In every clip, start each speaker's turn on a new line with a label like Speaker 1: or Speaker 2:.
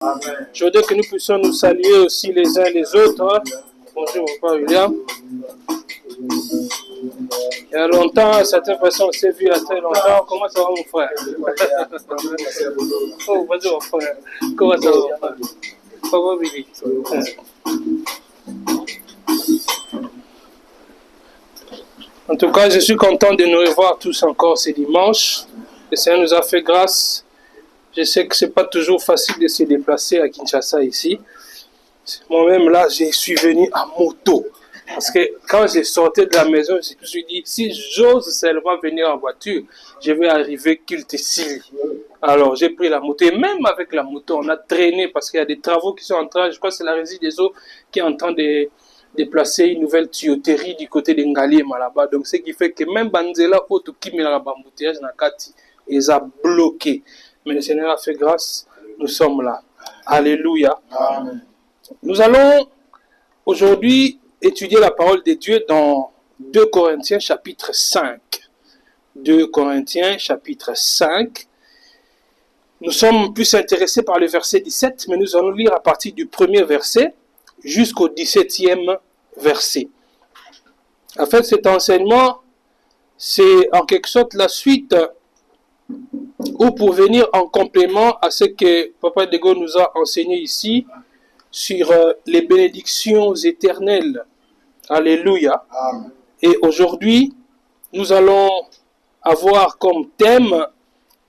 Speaker 1: Je voudrais que nous puissions nous saluer aussi les uns les autres. Bonjour, mon frère William. Il y a longtemps, à certaines personnes, on s'est vu il y a très longtemps. Comment ça va, mon frère? Oh, bonjour, mon frère. Comment ça va, mon frère? Comment Billy? En tout cas, je suis content de nous revoir tous encore ce dimanche. Le Seigneur nous a fait grâce. Je sais que ce n'est pas toujours facile de se déplacer à Kinshasa ici. Moi-même, là, je suis venu à moto. Parce que quand je sortais de la maison, je me suis dit, si j'ose seulement venir en voiture, je vais arriver culte ici. Alors, j'ai pris la moto. Et même avec la moto, on a traîné parce qu'il y a des travaux qui sont en train, je crois que c'est la Régie des eaux qui est en train de déplacer une nouvelle tuyauterie du côté de Ngali et Malaba. Donc, ce qui fait que même Banzela, Oto Kimela, Bambouteillage, Nakati, ils ont bloqué. Mais le Seigneur a fait grâce, nous sommes là. Alléluia. Amen. Nous allons aujourd'hui étudier la parole de Dieu dans 2 Corinthiens chapitre 5. 2 Corinthiens chapitre 5. Nous sommes plus intéressés par le verset 17, mais nous allons lire à partir du premier verset jusqu'au 17e verset. En fait, cet enseignement, c'est en quelque sorte la suite ou pour venir en complément à ce que Papa Dego nous a enseigné ici sur les bénédictions éternelles. Alléluia. Amen. Et aujourd'hui, nous allons avoir comme thème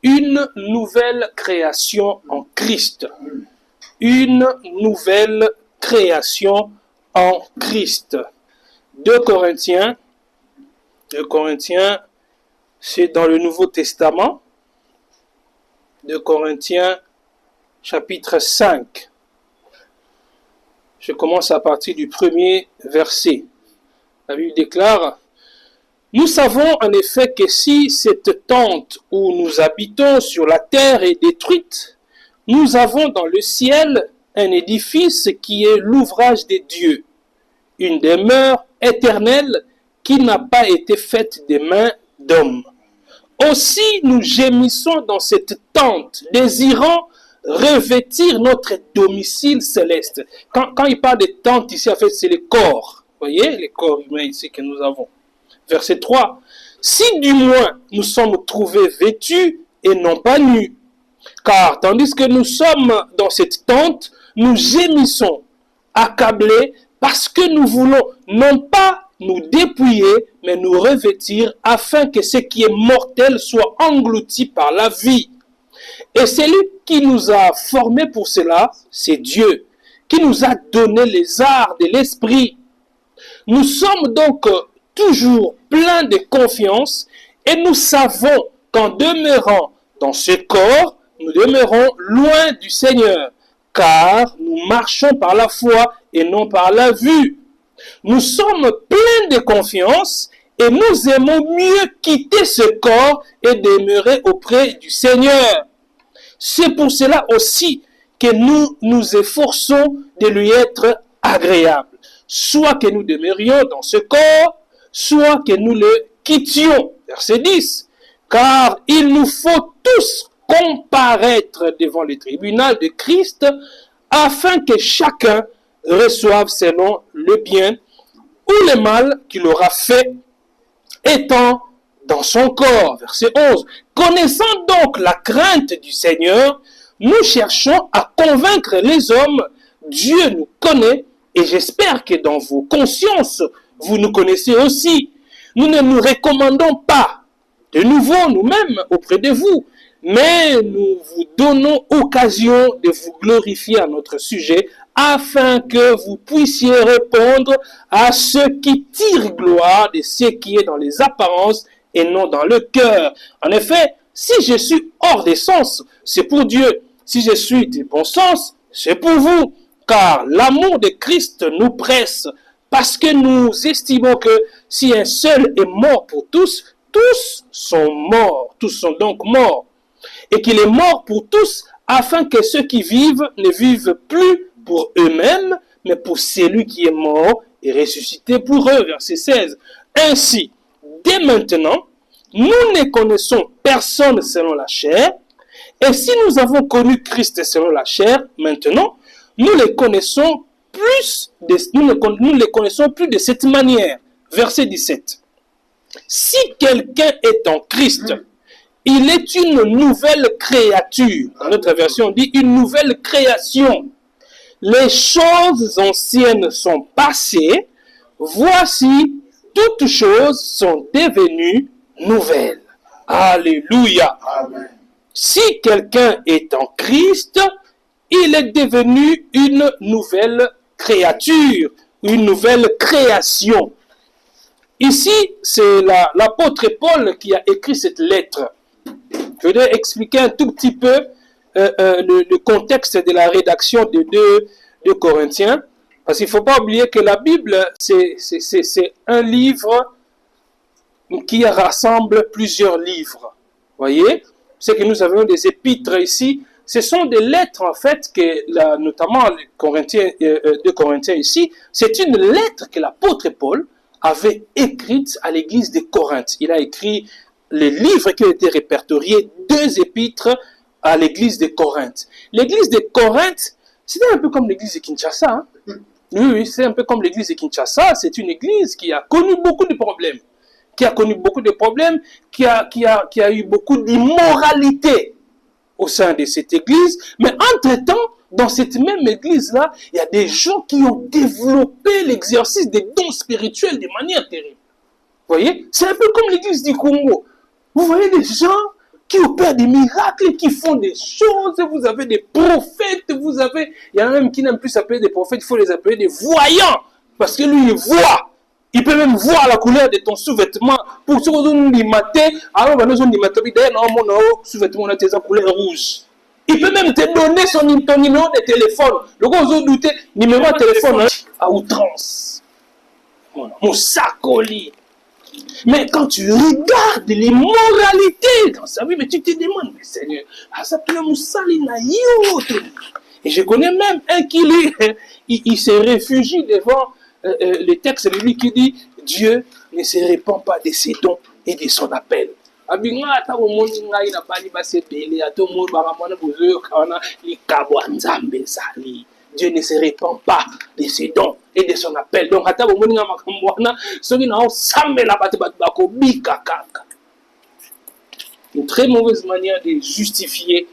Speaker 1: une nouvelle création en Christ. Une nouvelle création en Christ. 2 Corinthiens, c'est dans le Nouveau Testament. 2 Corinthiens, chapitre 5. Je commence à partir du premier verset. La Bible déclare: nous savons en effet que si cette tente où nous habitons sur la terre est détruite, nous avons dans le ciel un édifice qui est l'ouvrage de Dieu, une demeure éternelle qui n'a pas été faite des mains d'hommes. Aussi nous gémissons dans cette tente, désirant revêtir notre domicile céleste. Quand il parle de tente ici, en fait, c'est le corps. Vous voyez, les corps humains ici que nous avons. Verset 3. Si du moins nous sommes trouvés vêtus et non pas nus, car tandis que nous sommes dans cette tente, nous gémissons, accablés, parce que nous voulons non pas nous dépouiller, mais nous revêtir, afin que ce qui est mortel soit englouti par la vie. Et celui qui nous a formés pour cela, c'est Dieu, qui nous a donné les arts de l'esprit. Nous sommes donc toujours pleins de confiance et nous savons qu'en demeurant dans ce corps, nous demeurons loin du Seigneur, car nous marchons par la foi et non par la vue. Nous sommes pleins de confiance et nous aimons mieux quitter ce corps et demeurer auprès du Seigneur. C'est pour cela aussi que nous nous efforçons de lui être agréables, soit que nous demeurions dans ce corps, soit que nous le quittions. Verset 10. Car il nous faut tous comparaître devant le tribunal de Christ, afin que chacun reçoive selon le bien ou le mal qu'il aura fait, étant dans son corps. Verset 11. Connaissant donc la crainte du Seigneur, nous cherchons à convaincre les hommes. Dieu nous connaît et j'espère que dans vos consciences, vous nous connaissez aussi. Nous ne nous recommandons pas de nouveau nous-mêmes auprès de vous, mais nous vous donnons occasion de vous glorifier à notre sujet, afin que vous puissiez répondre à ce qui tire gloire de ce qui est dans les apparences et non dans le cœur. En effet, si je suis hors des sens, c'est pour Dieu. Si je suis de bon sens, c'est pour vous. Car l'amour de Christ nous presse, parce que nous estimons que si un seul est mort pour tous, tous sont morts. Tous sont donc morts. Et qu'il est mort pour tous, afin que ceux qui vivent ne vivent plus pour eux-mêmes, mais pour celui qui est mort et ressuscité pour eux. Verset 16. Ainsi, dès maintenant, nous ne connaissons personne selon la chair, Et si nous avons connu Christ selon la chair, maintenant, nous les connaissons nous les connaissons plus de cette manière. Verset 17. Si quelqu'un est en Christ, il est une nouvelle créature. Dans notre version, on dit une nouvelle création. Les choses anciennes sont passées. Voici, toutes choses sont devenues nouvelles. Alléluia. Amen. Si quelqu'un est en Christ, il est devenu une nouvelle créature, une nouvelle création. Ici, c'est l'apôtre Paul qui a écrit cette lettre. Je vais expliquer un tout petit peu le contexte de la rédaction de 2 Corinthiens. Parce qu'il ne faut pas oublier que la Bible, c'est un livre qui rassemble plusieurs livres. Voyez, c'est que nous avons des épîtres ici. Ce sont des lettres, en fait, que notamment les Corinthiens, 2 Corinthiens ici, c'est une lettre que l'apôtre Paul avait écrite à l'église de Corinthe. Il a écrit les livres qui ont été répertoriés, 2 épîtres à l'église de Corinthe. L'église de Corinthe, c'était un peu comme l'église de Kinshasa. Hein? Oui, c'est un peu comme l'église de Kinshasa. C'est une église qui a connu beaucoup de problèmes. Qui a eu beaucoup d'immoralité au sein de cette église. Mais entre-temps, dans cette même église-là, il y a des gens qui ont développé l'exercice des dons spirituels de manière terrible. Vous voyez? C'est un peu comme l'église du Congo. Vous voyez des gens qui opèrent des miracles, qui font des choses. Vous avez des prophètes, il y en a même qui n'aiment plus s'appeler des prophètes, il faut les appeler des voyants. Parce que lui, il voit. Il peut même voir la couleur de ton sous-vêtement. Pour ceux qui ont dit matin, alors nous ont dit matin, mon sous-vêtement a sa couleur rouge. Il peut même te donner ton numéro de téléphone. Le gars, vous doutez, numéro de téléphone à outrance. Mon sac au lit. Mais quand tu regardes l'immoralité dans sa vie, mais tu te demandes, mais Seigneur, ça peut me salir na yote. Et je connais même un qui il se réfugie devant le texte de lui qui dit Dieu ne se répand pas de ses dons et de son appel. Dieu ne se répand pas de ses dons et de son appel. Donc, une très mauvaise manière de justifier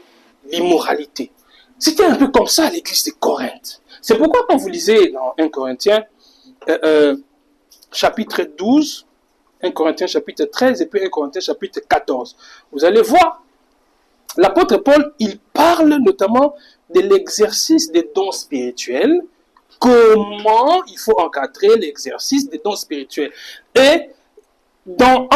Speaker 1: l'immoralité. C'était un peu comme ça à l'église de Corinthe. C'est pourquoi quand vous lisez dans 1 Corinthiens, chapitre 12, 1 Corinthiens chapitre 13 et puis 1 Corinthiens chapitre 14, vous allez voir, l'apôtre Paul, il parle notamment de l'exercice des dons spirituels, comment il faut encadrer l'exercice des dons spirituels. Et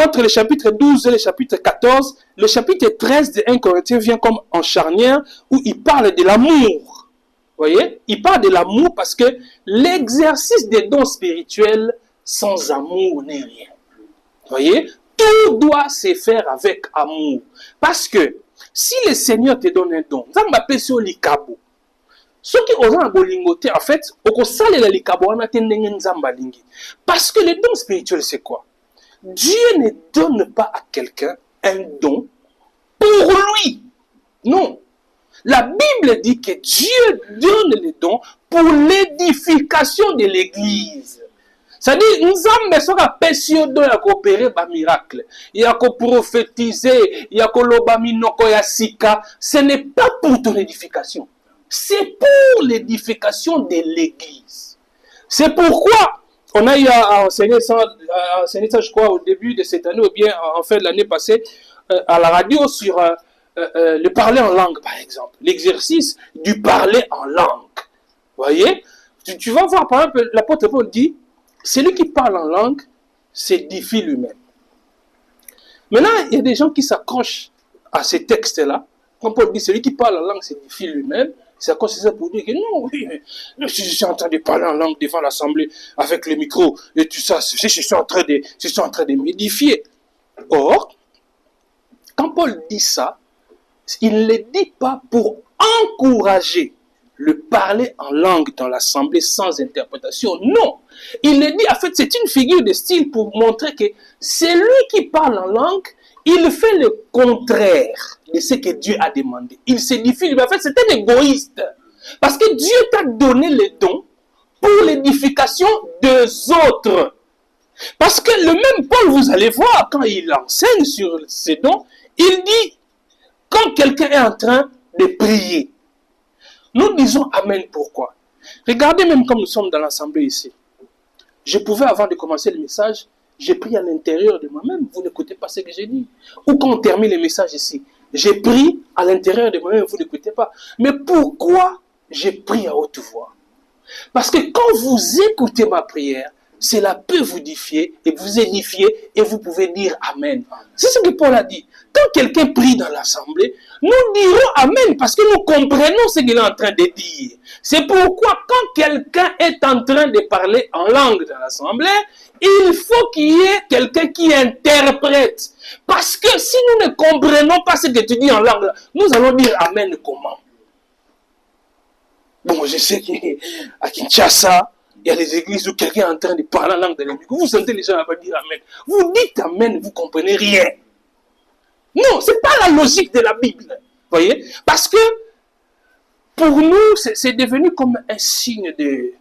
Speaker 1: entre le chapitre 12 et le chapitre 14, le chapitre 13 de 1 Corinthiens vient comme en charnière où il parle de l'amour. Vous voyez? Il parle de l'amour parce que l'exercice des dons spirituels sans amour n'est rien. Vous voyez? Tout doit se faire avec amour. Parce que si le Seigneur te donne un don, ça m'appelle sur l'ikabo. Ceux qui osent en bolingoter, en fait, au sale la likabo, on a parce que le don spirituel, c'est quoi? Dieu ne donne pas à quelqu'un un don pour lui. Non. La Bible dit que Dieu donne les dons pour l'édification de l'Église. C'est-à-dire, nous avons besoin de coopérer par miracle. Il y a prophétiser, il y a ce n'est pas pour ton édification. C'est pour l'édification de l'Église. C'est pourquoi on a eu à enseigner ça, je crois, au début de cette année, ou bien en fin de l'année passée, à la radio sur le parler en langue, par exemple. L'exercice du parler en langue. Vous voyez? Tu vas voir, par exemple, l'apôtre Paul dit, celui qui parle en langue s'édifie lui-même. Maintenant, il y a des gens qui s'accrochent à ces textes-là. Quand Paul dit, celui qui parle en langue s'édifie lui-même, c'est à ça pour dire que non, oui, si je suis en train de parler en langue devant l'assemblée avec le micro et tout ça, je suis en train de m'édifier. Or, quand Paul dit ça, il ne le dit pas pour encourager le parler en langue dans l'assemblée sans interprétation. Non, il le dit, en fait, c'est une figure de style pour montrer que celui qui parle en langue, il fait le contraire de ce que Dieu a demandé. Il s'édifie, en fait, c'est un égoïste. Parce que Dieu t'a donné les dons pour l'édification des autres. Parce que le même Paul, vous allez voir, quand il enseigne sur ces dons, il dit, quand quelqu'un est en train de prier, nous disons Amen. Pourquoi? Regardez même comme nous sommes dans l'assemblée ici. Je pouvais, avant de commencer le message, j'ai pris à l'intérieur de moi-même. Vous n'écoutez pas ce que j'ai dit. Ou quand on termine le message ici, j'ai pris à l'intérieur de moi-même, vous n'écoutez pas. Mais pourquoi j'ai pris à haute voix? Parce que quand vous écoutez ma prière, cela peut vous édifier et vous pouvez dire Amen. C'est ce que Paul a dit. Quand quelqu'un prie dans l'assemblée, nous dirons Amen parce que nous comprenons ce qu'il est en train de dire. C'est pourquoi quand quelqu'un est en train de parler en langue dans l'assemblée, il faut qu'il y ait quelqu'un qui interprète. Parce que si nous ne comprenons pas ce que tu dis en langue, nous allons dire Amen comment? Bon, je sais qu'à Kinshasa, il y a des églises où quelqu'un est en train de parler en langue de l'église. Vous sentez les gens à dire Amen. Vous dites Amen, vous ne comprenez rien. Non, ce n'est pas la logique de la Bible. Voyez? Parce que pour nous, c'est devenu comme un signe de...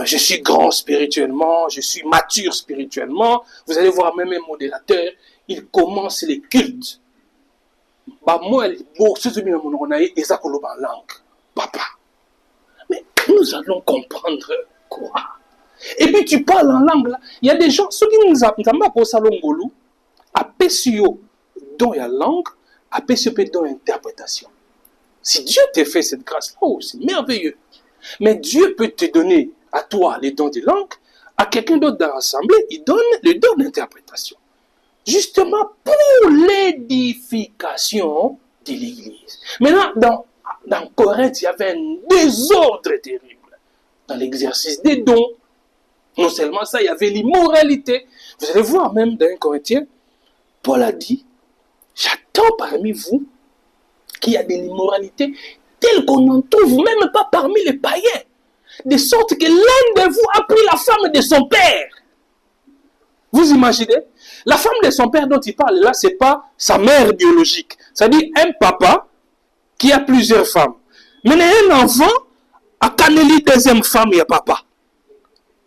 Speaker 1: je suis grand spirituellement, je suis mature spirituellement. Vous allez voir même un modérateur, il commence les cultes. Moi, en langue. Papa. Mais nous allons comprendre quoi? Et puis tu parles en langue là. Il y a des gens, ceux qui nous appellent au salon Ngolou, appellent dans la langue, appellent dans l'interprétation. Si Dieu t'a fait cette grâce-là, oh, c'est merveilleux. Mais Dieu peut te donner à toi les dons de langue, à quelqu'un d'autre dans l'assemblée, il donne le don d'interprétation. Justement pour l'édification de l'Église. Maintenant, dans Corinthe, il y avait un désordre terrible dans l'exercice des dons. Non seulement ça, il y avait l'immoralité. Vous allez voir même dans 1 Corinthiens, Paul a dit, j'attends parmi vous qu'il y a de l'immoralité telle qu'on n'en trouve même pas parmi les païens. De sorte que l'un de vous a pris la femme de son père. Vous imaginez? La femme de son père dont il parle là, ce n'est pas sa mère biologique. C'est-à-dire un papa qui a plusieurs femmes. Mais un enfant, à Kaneli, deuxième femme, il y a papa.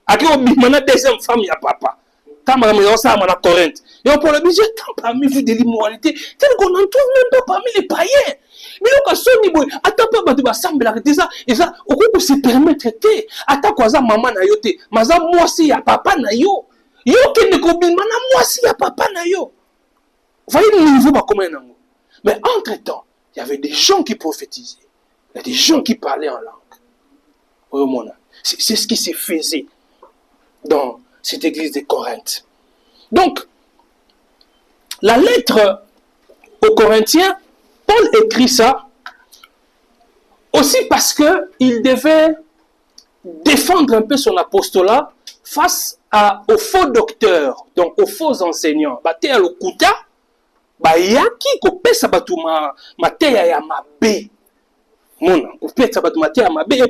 Speaker 1: À Kibimana, deuxième femme, il y a papa. Quand on ça à Corinthe. Et on parle de Dieu, parmi vous de l'immoralité, tel qu'on n'en trouve même pas parmi les païens. Mais on son niveau, attends pas de s'assembler avec ça, et ça, au coup de se permettre, attends quoi ça, maman na yote, mais ça, moi aussi, il y a papa na yo. Yo qui ne combine, moi aussi, il y a papa na yo. Vous voyez le niveau, comment il y a. Mais entre-temps, il y avait des gens qui prophétisaient. Il y a des gens qui parlaient en langue. C'est ce qui se faisait dans cette église de Corinthe. Donc, la lettre aux Corinthiens, Paul écrit ça aussi parce qu'il devait défendre un peu son apostolat face aux faux docteurs, donc aux faux enseignants. Bateya lokuta, bayaki kopesa batu mateya ya mabe. Et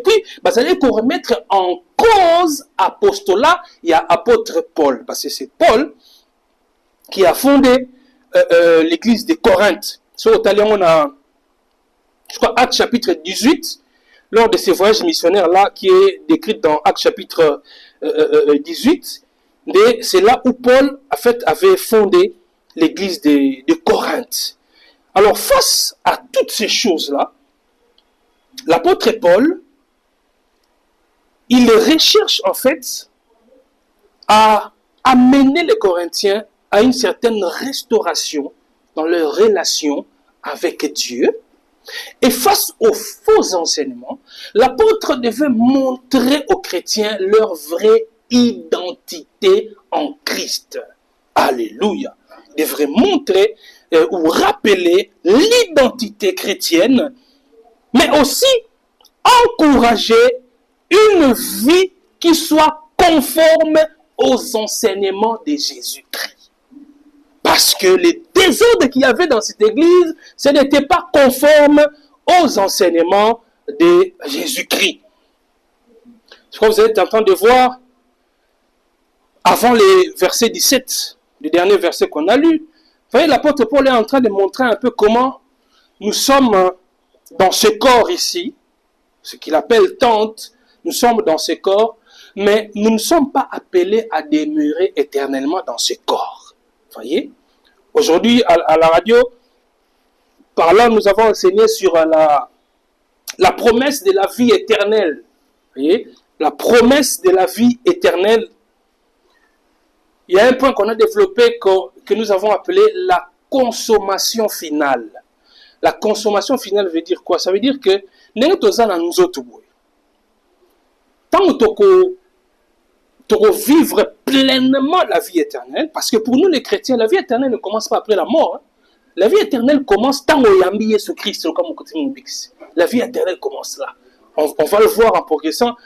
Speaker 1: puis, vous allez remettre en cause apostolat, il y a apôtre Paul. Parce que c'est Paul qui a fondé l'église de Corinthe. Sur l'Italien, on a, je crois, Actes chapitre 18, lors de ces voyages missionnaires-là, qui est décrit dans Actes chapitre 18. C'est là où Paul, en fait, avait fondé l'église de Corinthe. Alors, face à toutes ces choses-là, l'apôtre Paul, il recherche en fait à amener les Corinthiens à une certaine restauration dans leur relation avec Dieu. Et face aux faux enseignements, l'apôtre devait montrer aux chrétiens leur vraie identité en Christ. Alléluia. Il devrait montrer ou rappeler l'identité chrétienne, mais aussi encourager une vie qui soit conforme aux enseignements de Jésus-Christ. Parce que les désordres qu'il y avait dans cette église, ce n'était pas conforme aux enseignements de Jésus-Christ. Je crois que vous êtes en train de voir, avant les versets 17 le dernier verset qu'on a lu. Vous voyez, l'apôtre Paul est en train de montrer un peu comment nous sommes dans ce corps ici, ce qu'il appelle tente, nous sommes dans ce corps, mais nous ne sommes pas appelés à demeurer éternellement dans ce corps. Vous voyez? Aujourd'hui, à la radio, parlant, nous avons enseigné sur la promesse de la vie éternelle. Vous voyez? La promesse de la vie éternelle. Il y a un point qu'on a développé que nous avons appelé la consommation finale. La consommation finale veut dire quoi? Ça veut dire que tant que tu vivre pleinement la vie éternelle, parce que pour nous les chrétiens, la vie éternelle ne commence pas après la mort. Hein. La vie éternelle commence tant qu'on y a Jésus-Christ. La vie éternelle commence là. On va le voir en progressant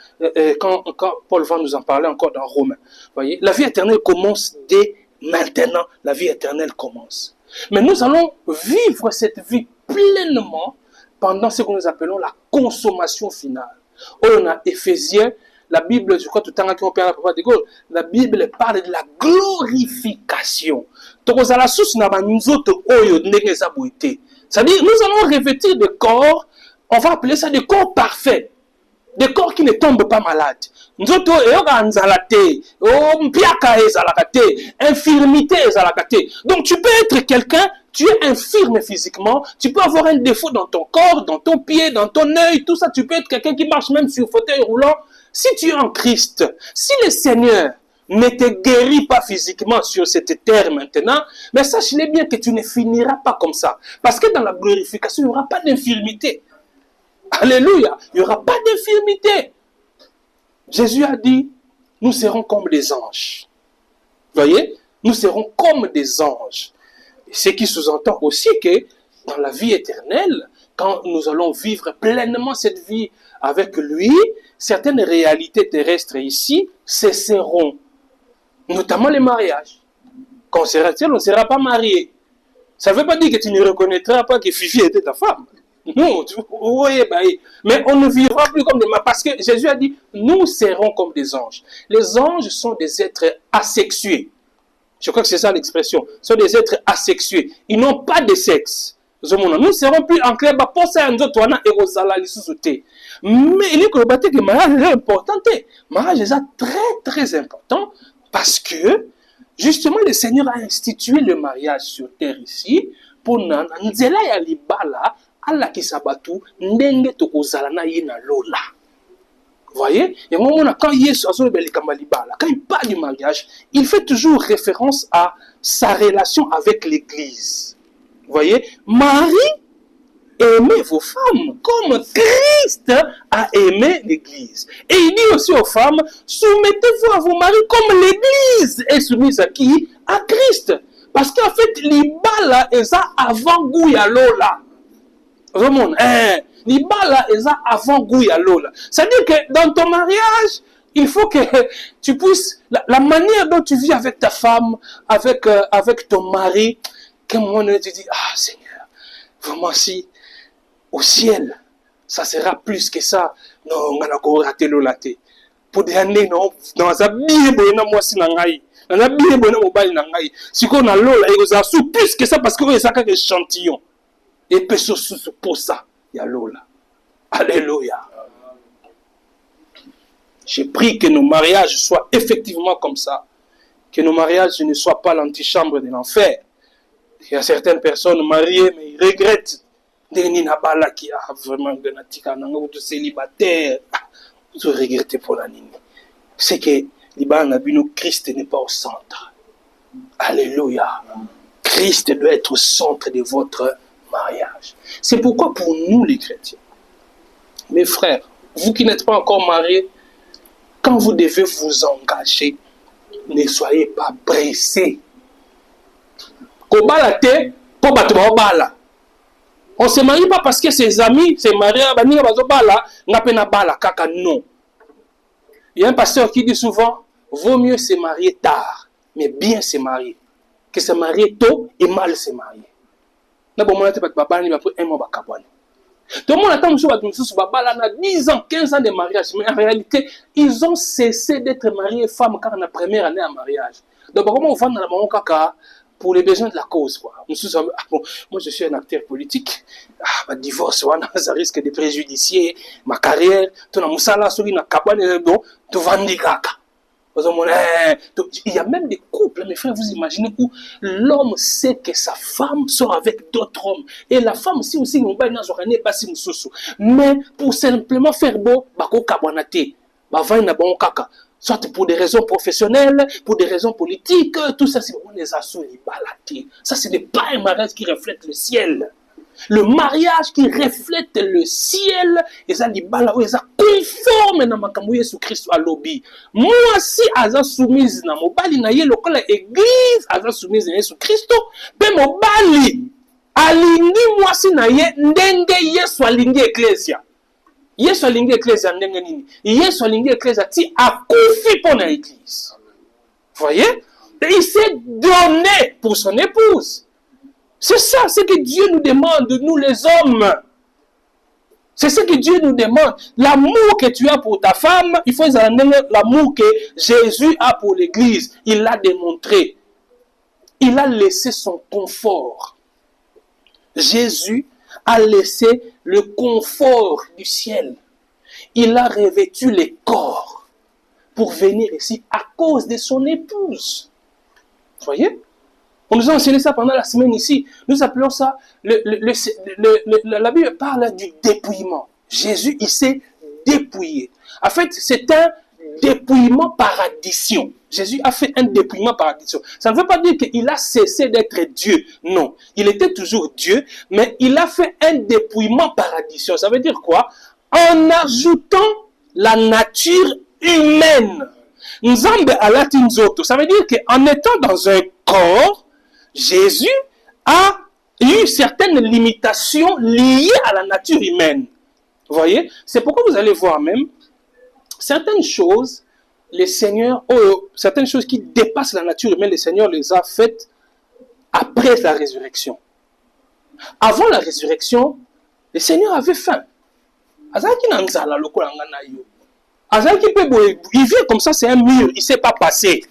Speaker 1: quand Paul va nous en parler encore dans Romains. Voyez, la vie éternelle commence dès maintenant. La vie éternelle commence. Mais nous allons vivre cette vie pleinement pendant ce que nous appelons la consommation finale. On a Éphésiens, la Bible, je crois tout le temps qu'on parle à de Gaulle, la Bible parle de la glorification. C'est-à-dire, nous allons revêtir des corps, on va appeler ça des corps parfaits. Des corps qui ne tombent pas malades. Infirmité. Donc tu peux être quelqu'un, tu es infirme physiquement, tu peux avoir un défaut dans ton corps, dans ton pied, dans ton œil, tout ça, tu peux être quelqu'un qui marche même sur fauteuil roulant. Si tu es en Christ, si le Seigneur ne te guérit pas physiquement sur cette terre maintenant, mais sache-le bien que tu ne finiras pas comme ça. Parce que dans la glorification, il n'y aura pas d'infirmité. Alléluia, il n'y aura pas d'infirmité. Jésus a dit, nous serons comme des anges. Vous voyez, nous serons comme des anges. Et ce qui sous-entend aussi que dans la vie éternelle, quand nous allons vivre pleinement cette vie avec lui, certaines réalités terrestres ici cesseront. Notamment les mariages. Quand on ne sera pas marié. Ça ne veut pas dire que tu ne reconnaîtras pas que Fifi était ta femme. Non, oui, mais on ne vivra plus comme des mariés. Parce que Jésus a dit, nous serons comme des anges. Les anges sont des êtres asexués. Je crois que c'est ça l'expression. Ce sont des êtres asexués. Ils n'ont pas de sexe. Nous ne serons plus en clair. Mais il est que le mariage est important. Le mariage est très, très important. Parce que, justement, le Seigneur a institué le mariage sur terre ici. Pour nous, Allah qui s'abattu, ndenge tokozala na ye na lola. Vous voyez? Et quand il parle du mariage, il fait toujours référence à sa relation avec l'Église. Vous voyez? Marie, aimez vos femmes comme Christ a aimé l'Église. Et il dit aussi aux femmes, soumettez-vous à vos maris comme l'Église est soumise à qui? À Christ. Parce qu'en fait, l'ibala est ça avant goût ya lola. L'ibala est ça avant goût ya lola. C'est-à-dire que dans ton mariage, il faut que tu puisses, la manière dont tu vis avec ta femme, avec ton mari, qu'à un moment donné tu dis, ah Seigneur, vraiment si, au ciel, ça sera plus que ça. Non, on va encore rater lola. Pour des années, non, ça bien bon, moi si nangai. On a bien bon mobile nangai. Si qu'on a lola, il y a plus que ça parce que c'est un échantillon. Et puis pour ça, il y a lola. Alléluia. J'ai pris que nos mariages soient effectivement comme ça. Que nos mariages ne soient pas l'antichambre de l'enfer. Il y a certaines personnes mariées, mais ils regrettent. Nabala qui a vraiment de célibataire. Vous regrettez pour la ligne. C'est que Christ n'est pas au centre. Alléluia. Christ doit être au centre de votre mariage. C'est pourquoi pour nous les chrétiens, mes frères, vous qui n'êtes pas encore mariés, quand vous devez vous engager, ne soyez pas pressés. On ne se marie pas parce que ses amis se marient, non. Il y a un pasteur qui dit souvent, vaut mieux se marier tard, mais bien se marier, que se marier tôt et mal se marier. Tout le monde attend 10 ans, 15 ans de mariage, mais en réalité, ils ont cessé d'être mariés femmes car la première année en mariage. Donc, comment on va dans la maman caca pour les besoins de la cause, quoi. Moi, je suis un acteur politique. Ma divorce, ça risque de préjudicier ma carrière. Tout il y a même des couples, mes frères, vous imaginez, où l'homme sait que sa femme sort avec d'autres hommes. Et la femme aussi, mais pour simplement faire beau, soit pour des raisons professionnelles, pour des raisons politiques, tout ça, c'est vraiment des assauts et balatés. Ça, ce n'est pas un mariage qui reflète le ciel. Le mariage qui reflète le ciel, et ça, les balatés, ça conforme dans ma Jésus Christ à lobby. Moi, si aza soumise na mobali na ye lokola église, aza soumise na Jésus Christ, pe mobali alingi moi si na ye ndenge Yesu alingi ecclesia. Yesu alingi ecclesia ndenge nini? Yesu alingi ecclesia ti akufi pour na église. Voyez? Et il s'est donné pour son épouse. C'est ça, ce que Dieu nous demande de nous les hommes. C'est ce que Dieu nous demande. L'amour que tu as pour ta femme, il faut l'amour que Jésus a pour l'église. Il l'a démontré. Il a laissé son confort. Jésus a laissé le confort du ciel. Il a revêtu les corps pour venir ici à cause de son épouse. Vous voyez? On nous a enseigné ça pendant la semaine ici. Nous appelons ça, la Bible parle du dépouillement. Jésus, il s'est dépouillé. En fait, c'est un dépouillement par addition. Jésus a fait un dépouillement par addition. Ça ne veut pas dire qu'il a cessé d'être Dieu. Non, il était toujours Dieu, mais il a fait un dépouillement par addition. Ça veut dire quoi? En ajoutant la nature humaine. Nzambe alati nzoto. Ça veut dire qu'en étant dans un corps, Jésus a eu certaines limitations liées à la nature humaine. Vous voyez? C'est pourquoi vous allez voir même certaines choses, les seigneurs, certaines choses qui dépassent la nature humaine, les seigneurs les a faites après la résurrection. Avant la résurrection, les seigneurs avaient faim. Il vient comme ça, c'est un mur, il ne s'est pas passé.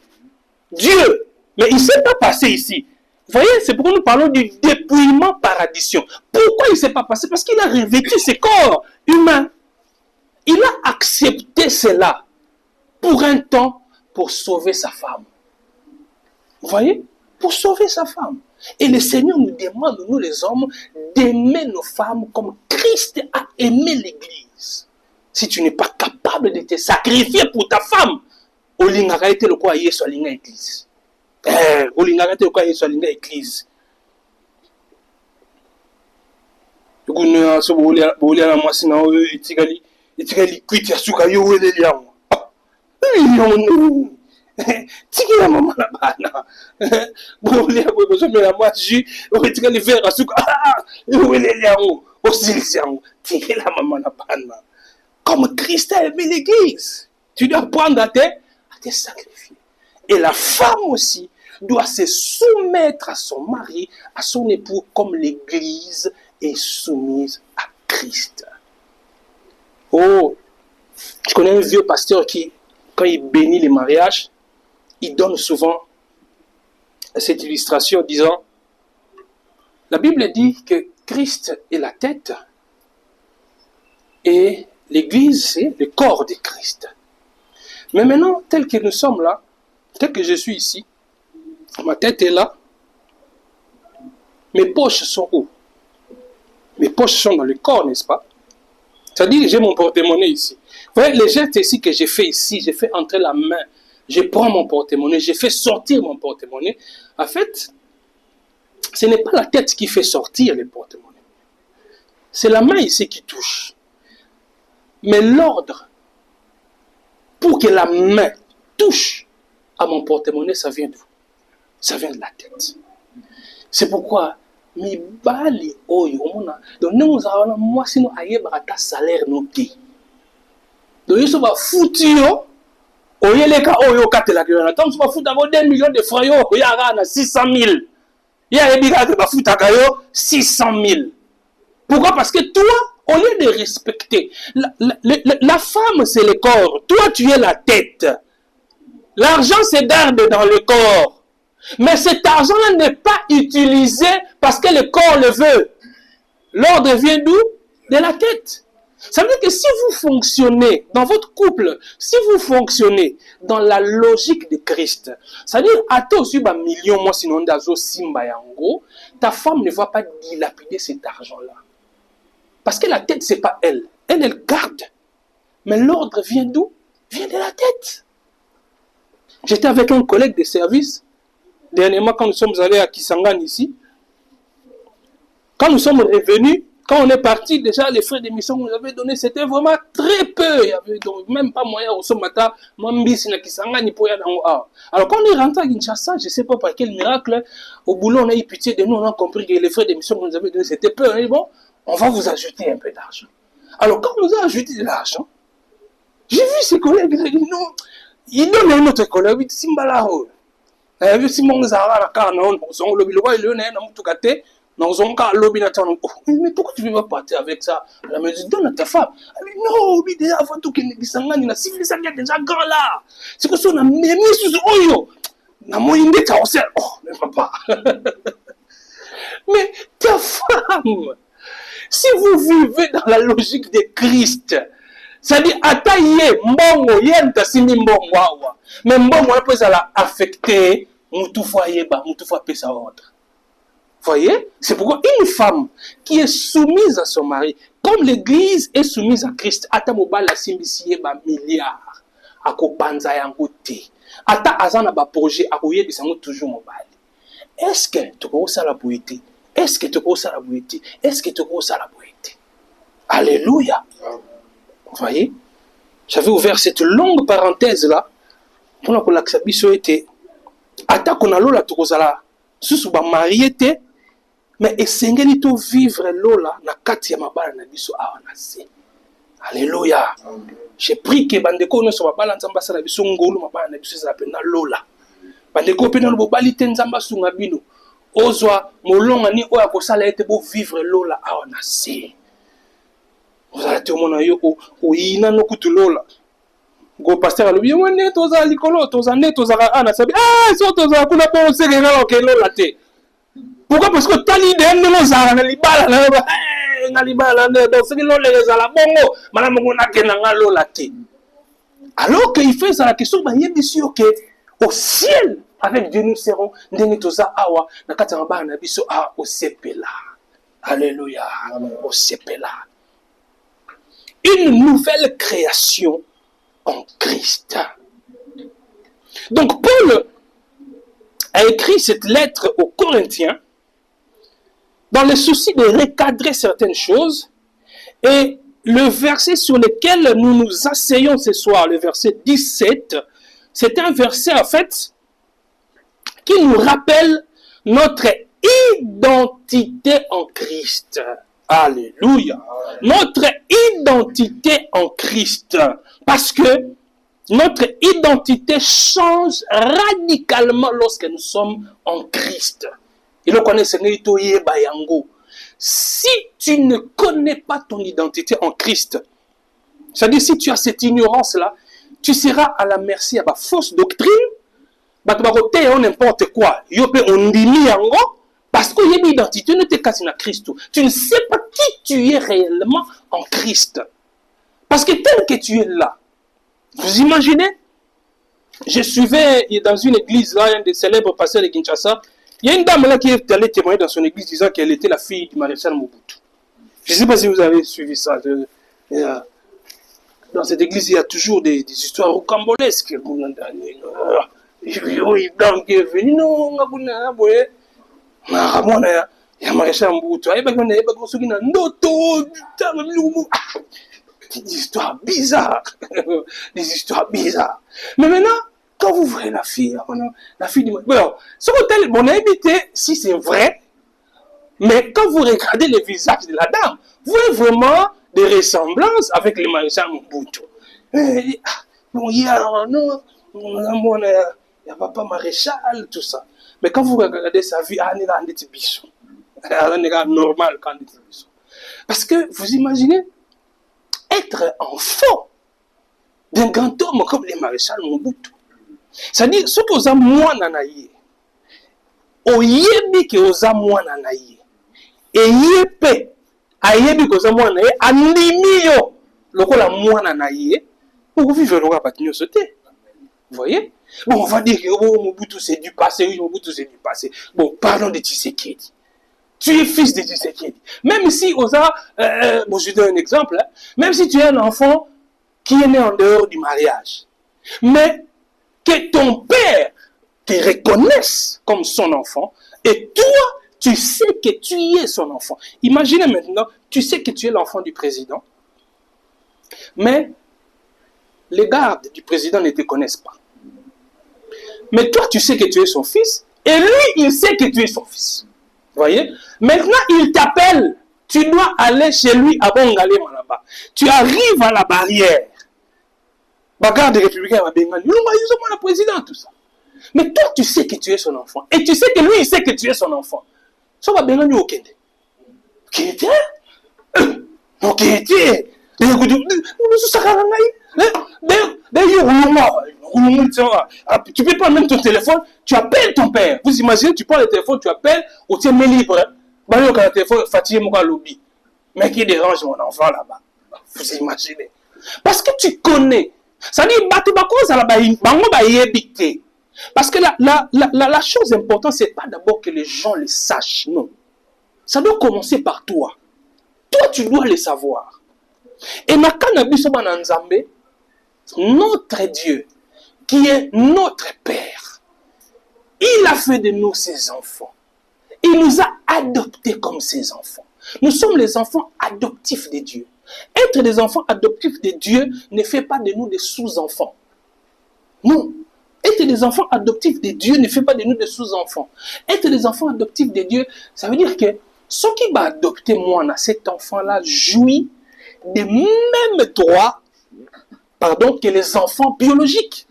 Speaker 1: Dieu, mais il ne s'est pas passé ici. Vous voyez, c'est pourquoi nous parlons du dépouillement par addition. Pourquoi il ne s'est pas passé? Parce qu'il a revêtu ses corps humains. Il a accepté cela pour un temps, pour sauver sa femme. Vous voyez? Pour sauver sa femme. Et le Seigneur nous demande, nous les hommes, d'aimer nos femmes comme Christ a aimé l'Église. Si tu n'es pas capable de te sacrifier pour ta femme, olingaka ete lokola Yesu alinga église. Olingaka ete lokola Yesu alinga église. Yokuna so bolia na mwasi na oyo etikali kwiti asuka yo weleli yango. Tikila mama na bana. Bolia bo so mela mwasi etikali verre asuka yo weleli yango. Osilisi yango. Tikila mama na bana. Comme Christ a aimé l'Église. Tu dois prendre à te sacrifier. Et la femme aussi doit se soumettre à son mari, à son époux, comme l'Église est soumise à Christ. Oh, je connais un vieux pasteur qui, quand il bénit les mariages, il donne souvent cette illustration en disant, la Bible dit que Christ est la tête et l'Église, c'est le corps de Christ. Mais maintenant, tel que nous sommes là, tel que je suis ici, ma tête est là, mes poches sont où? Mes poches sont dans le corps, n'est-ce pas? C'est-à-dire que j'ai mon porte-monnaie ici. Vous voyez, les gestes ici que j'ai fait ici, j'ai fait entrer la main, je prends mon porte-monnaie, j'ai fait sortir mon porte-monnaie. En fait, ce n'est pas la tête qui fait sortir le porte-monnaie. C'est la main ici qui touche. Mais l'ordre, pour que la main touche à mon porte-monnaie, ça vient d'où? Ça vient de la tête. C'est pourquoi, mi bali oyo omona, donc nous avons moi sinon ayeba ta salaire noté. Donc ils sont pas foutus oyeleka oyo katela que na tant pas foutu avoir 2 millions de francs yo oyara na 600 000. Ya ebika que ba futaka yo 600 000. Pourquoi? Parce que toi, au lieu de respecter, la femme c'est le corps, toi tu es la tête. L'argent se garde dans le corps. Mais cet argent-là n'est pas utilisé parce que le corps le veut. L'ordre vient d'où? De la tête. Ça veut dire que si vous fonctionnez dans votre couple, si vous fonctionnez dans la logique de Christ, ça veut dire, à toi aussi, bah, million, moi, sinon, d'azo, simba, yango, ta femme ne va pas dilapider cet argent-là. Parce que la tête, c'est pas elle. Elle garde. Mais l'ordre vient d'où? Vient de la tête. J'étais avec un collègue de service, dernièrement, quand nous sommes allés à Kisangani ici. Quand nous sommes revenus, quand on est parti, déjà, les frais d'émission que nous avaient donnés, c'était vraiment très peu. Il n'y avait donc même pas moyen au matin, Kisangani pour y aller. Alors, quand on est rentré à Kinshasa, je ne sais pas par quel miracle, au boulot, on a eu pitié de nous, on a compris que les frais d'émission que nous avaient donnés, c'était peu. On a dit, bon, on va vous ajouter un peu d'argent. Alors, quand on nous a ajouté de l'argent, j'ai vu ces collègues, ils ont dit, non, ils donnent un autre collègue, ils disent, Simbalao. Il vu Simon Zara, la carne, on lobby le roi, il y en a un tout gâté. Mais pourquoi tu ne veux pas partir avec ça? Elle me dit, donne à ta femme. Elle dit, non, mais déjà, avant tout, il y a civilisation déjà grand là. C'est que ça, on a mis sous oyo. Oh, mais papa. Mais ta femme, si vous vivez dans la logique de Christ, c'est-à-dire, ataye, mbongo, yenta simi mbongo, awa. Mais mbongo, on peut affecter, moutou foyer, moutou foyer, pesa ordre. Voyez, c'est pourquoi une femme qui est soumise à son mari, comme l'Église est soumise à Christ, ata mobala simbisiye ba milliard, ako banza yango te, ata azana ba projet akoye bisango toujours mobile. Est-ce que tu peux ça la beauté? Est-ce que tu peux ça la beauté? Est-ce que tu peux ça la beauté? Alléluia. Voyez, j'avais ouvert cette longue parenthèse là pour que l'axabiso était ata konalo la tokozala susu ba marié te. Mais essengeli to vivre lola na kati ya mabala na biso awa na se. Alléluia. J'ai pris que bandeko no so mabala nzamba sala biso ngolu mabala na biso za pena lola. Bandeko pena lo bali te nzamba sunga bino. Ozwa molonga ni oya ko sala ete bo vivre lola awa na se. Vous allez te mona yo o ina no kutu lola. Go pasteur alobi wane toza likolo toza ne toza ana sabi so toza kuna po sekela ke lola te. Pourquoi? Parce que tali de no zara na libala na libala donc ce que l'on les zala bongo madame ngona kena ngalo la te. Alors qu'il fait ça la question ba yebi sûr que au ciel avec Dieu nous serons ndenge toza awa na kati ya bana biso a au sepela. Alléluia. Au sepela. Une nouvelle création en Christ. Donc Paul a écrit cette lettre aux Corinthiens dans le souci de recadrer certaines choses, et le verset sur lequel nous nous asseyons ce soir, le verset 17, c'est un verset en fait qui nous rappelle notre identité en Christ. Alléluia. Notre identité en Christ. Parce que notre identité change radicalement lorsque nous sommes en Christ. Et le connaissez, si tu ne connais pas ton identité en Christ, c'est-à-dire si tu as cette ignorance-là, tu seras à la merci à la fausse doctrine, n'importe quoi. Parce que y a une identité, ne t'es qu'à Christ. Tu ne sais pas qui tu es réellement en Christ. Parce que tel que tu es là, vous imaginez, je suivais dans une église, là, un des célèbres pasteurs de Kinshasa. Il y a une dame là qui est allée témoigner dans son église disant qu'elle était la fille du maréchal Mobutu. Je ne sais pas si vous avez suivi ça. Dans cette église, il y a toujours des histoires rocambolesques. Il est venu, non, il y a maréchal Mobutu. Des histoires bizarres. Des histoires bizarres. Mais maintenant, quand vous voyez la fille dit, bon, ce hôtel, on a évité si c'est vrai, mais quand vous regardez le visage de la dame, vous voyez vraiment des ressemblances avec le maréchal Mobutu. Bon, il y a papa maréchal, tout ça. Mais quand vous regardez sa vie, elle est normal quand elle est parce que vous imaginez être enfant d'un grand homme comme le maréchal Mobutu. C'est-à-dire, ce que oza mwana na ye, oyebi ke oza mwana na ye, et ye pe, ayebi ke oza mwana na ye, andimi yo, lokola mwana na ye, vous vivez le patinio sauté. Vous voyez? Bon, on va dire que oh, Mobutu c'est du passé, oui, Mobutu c'est du passé. Bon, parlons de Tshisekedi. Tu es fils de Tshisekedi. Même si, oza, bon, je donne un exemple, hein, même si tu es un enfant qui est né en dehors du mariage, mais que ton père te reconnaisse comme son enfant, et toi, tu sais que tu es son enfant. Imaginez maintenant, tu sais que tu es l'enfant du président, mais les gardes du président ne te connaissent pas. Mais toi, tu sais que tu es son fils, et lui, il sait que tu es son fils. Vous voyez? Maintenant, il t'appelle. Tu dois aller chez lui à Bongalé là-bas. Tu arrives à la barrière. Bagarre des républicains va Bengali. Ils ont le président, tout ça. Mais toi, tu sais que tu es son enfant. Et tu sais que lui, il sait que tu es son enfant. Ça va Bengali au Kende. Kende? Ok, tu peux pas même ton téléphone, tu appelles ton père. Vous imaginez, tu prends le téléphone, tu appelles, ou tu es libre. Le téléphone, fatigué, mon lobby. Mais qui dérange mon enfant là-bas? Vous imaginez? Parce que tu connais. Ça dit, parce que la chose importante, c'est pas d'abord que les gens le sachent. Non. Ça doit commencer par toi. Toi, tu dois le savoir. Et notre Dieu, qui est notre Père, il a fait de nous ses enfants. Il nous a adoptés comme ses enfants. Nous sommes les enfants adoptifs de Dieu. Être des enfants adoptifs de Dieu ne fait pas de nous des sous-enfants. Non. Être des enfants adoptifs de Dieu ne fait pas de nous des sous-enfants. Être des enfants adoptifs de Dieu, ça veut dire que ce qui va adopter moi, cet enfant-là, jouit des mêmes droits que les enfants biologiques.